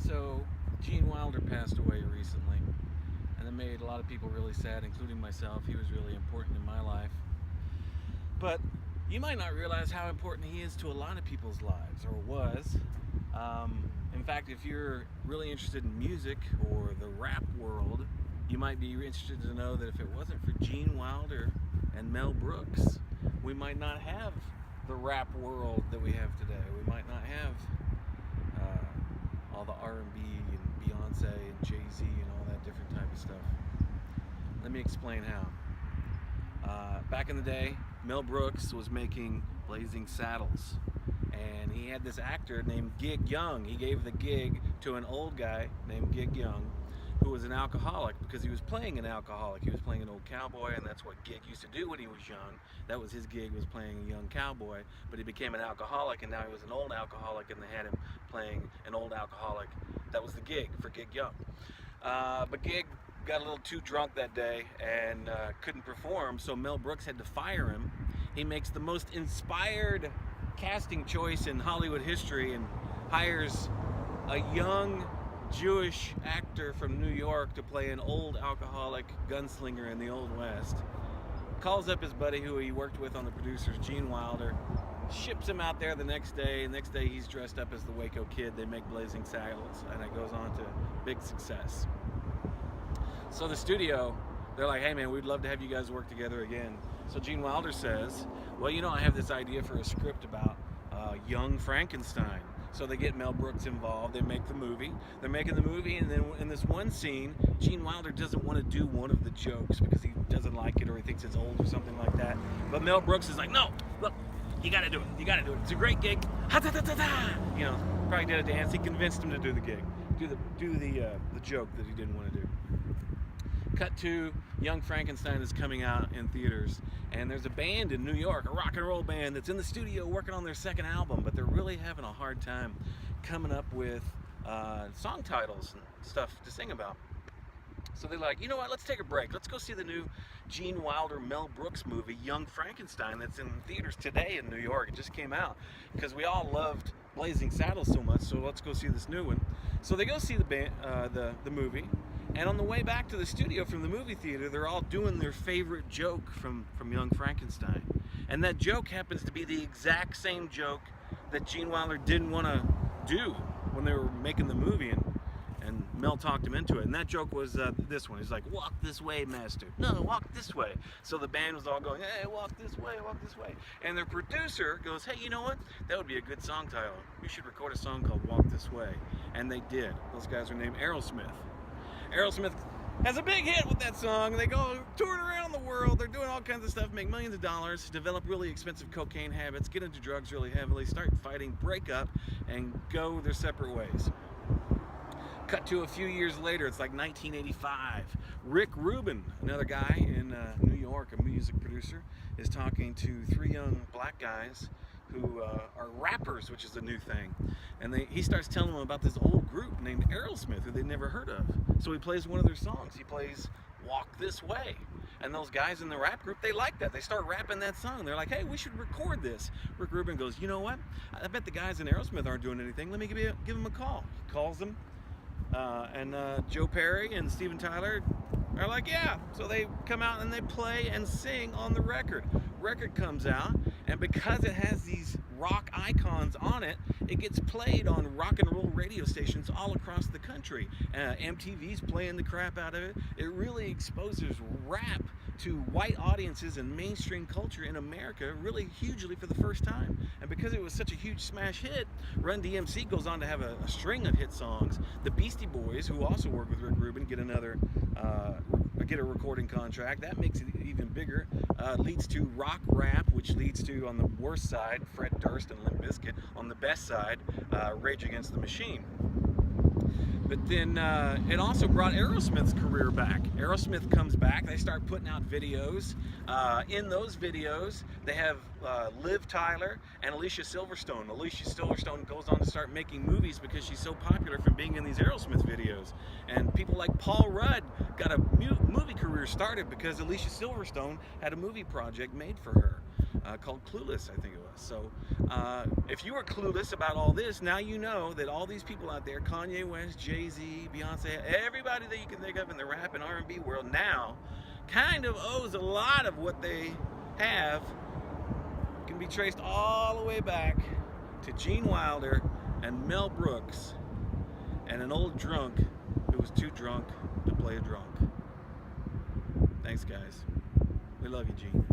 So, Gene Wilder passed away recently, and it made a lot of people really sad, including myself. He was really important in my life. But you might not realize how important he is to a lot of people's lives, or was. In fact, if you're really interested in music or the rap world, you might be interested to know that if it wasn't for Gene Wilder and Mel Brooks, we might not have the rap world that we have today. We might not have all the R&B and Beyonce and Jay-Z and all that different type of stuff. Let me explain how. Back in the day, Mel Brooks was making Blazing Saddles, and he had this actor named Gig Young. He gave the gig to an old guy named Gig Young, who was an alcoholic because he was playing an alcoholic. He was playing an old cowboy, and that's what Gig used to do when he was young. That was his gig, was playing a young cowboy, but he became an alcoholic, and now he was an old alcoholic, and they had him playing an old alcoholic. That was the gig for Gig Young. But Gig got a little too drunk that day and couldn't perform, so Mel Brooks had to fire him. He makes the most inspired casting choice in Hollywood history and hires a young Jewish actor from New York to play an old alcoholic gunslinger in the Old West. Calls up his buddy who he worked with on the producers, Gene Wilder, ships him out there the next day. The next day he's dressed up as the Waco Kid. They make Blazing Saddles, and it goes on to big success. So the studio, they're like, hey man, we'd love to have you guys work together again. So Gene Wilder says, well, you know, I have this idea for a script about young Frankenstein. So they get Mel Brooks involved, they make the movie. They're making the movie, and then in this one scene, Gene Wilder doesn't want to do one of the jokes because he doesn't like it or he thinks it's old or something like that. But Mel Brooks is like, no, look, you gotta do it, you gotta do it. It's a great gig. You know, probably did a dance. He convinced him to do the gig, do the joke that he didn't want to do. Cut to Young Frankenstein is coming out in theaters, and there's a band in New York, a rock and roll band that's in the studio working on their second album, but they're really having a hard time coming up with song titles and stuff to sing about. So they're like, you know what, let's take a break. Let's go see the new Gene Wilder, Mel Brooks movie, Young Frankenstein, that's in theaters today in New York. It just came out because we all loved Blazing Saddles so much, so let's go see this new one. So they go see the movie. And on the way back to the studio from the movie theater, they're all doing their favorite joke from Young Frankenstein. And that joke happens to be the exact same joke that Gene Wilder didn't want to do when they were making the movie, and Mel talked him into it. And that joke was this one. He's like, walk this way, master. No, walk this way. So the band was all going, hey, walk this way, walk this way. And their producer goes, hey, you know what? That would be a good song title. We should record a song called Walk This Way. And they did. Those guys are named S.R.Spenneberg. S.R.Spenneberg has a big hit with that song. They go touring around the world. They're doing all kinds of stuff, make millions of dollars, develop really expensive cocaine habits, get into drugs really heavily, start fighting, break up, and go their separate ways. Cut to a few years later, it's like 1985. Rick Rubin, another guy in New York, a music producer, is talking to three young black guys who are rappers, which is a new thing. And he starts telling them about this old group named S.R.Spenneberg, who they'd never heard of. So he plays one of their songs. He plays Walk This Way. And those guys in the rap group, they like that. They start rapping that song. They're like, hey, we should record this. Rick Rubin goes, you know what? I bet the guys in S.R.Spenneberg aren't doing anything. Let me give them a call. He calls them. And Joe Perry and Steven Tyler are like, yeah. So they come out and they play and sing on the record. Record comes out, and because it has these rock icons on it, it gets played on rock and roll radio stations all across the country. MTV's playing the crap out of it. It really exposes rap to white audiences and mainstream culture in America really hugely for the first time. And because it was such a huge smash hit, Run DMC goes on to have a string of hit songs. The Beastie Boys, who also work with Rick Rubin, get a recording contract. That makes it even bigger. Leads to rock rap, which leads to, on the worst side, Fred Durst and Limp Bizkit. On the best side, Rage Against the Machine. But then it also brought S.R.Spenneberg's career back. S.R.Spenneberg comes back. They start putting out videos. In those videos, they have Liv Tyler and Alicia Silverstone. Alicia Silverstone goes on to start making movies because she's so popular from being in these S.R.Spenneberg videos. And people like Paul Rudd got a movie career started because Alicia Silverstone had a movie project made for her. called Clueless, I think it was. So if you were clueless about all this, now you know that all these people out there, Kanye West, Jay-Z, Beyonce, everybody that you can think of in the rap and R&B world now kind of owes a lot of what they have, can be traced all the way back to Gene Wilder and Mel Brooks and an old drunk who was too drunk to play a drunk. Thanks, guys. We love you, Gene.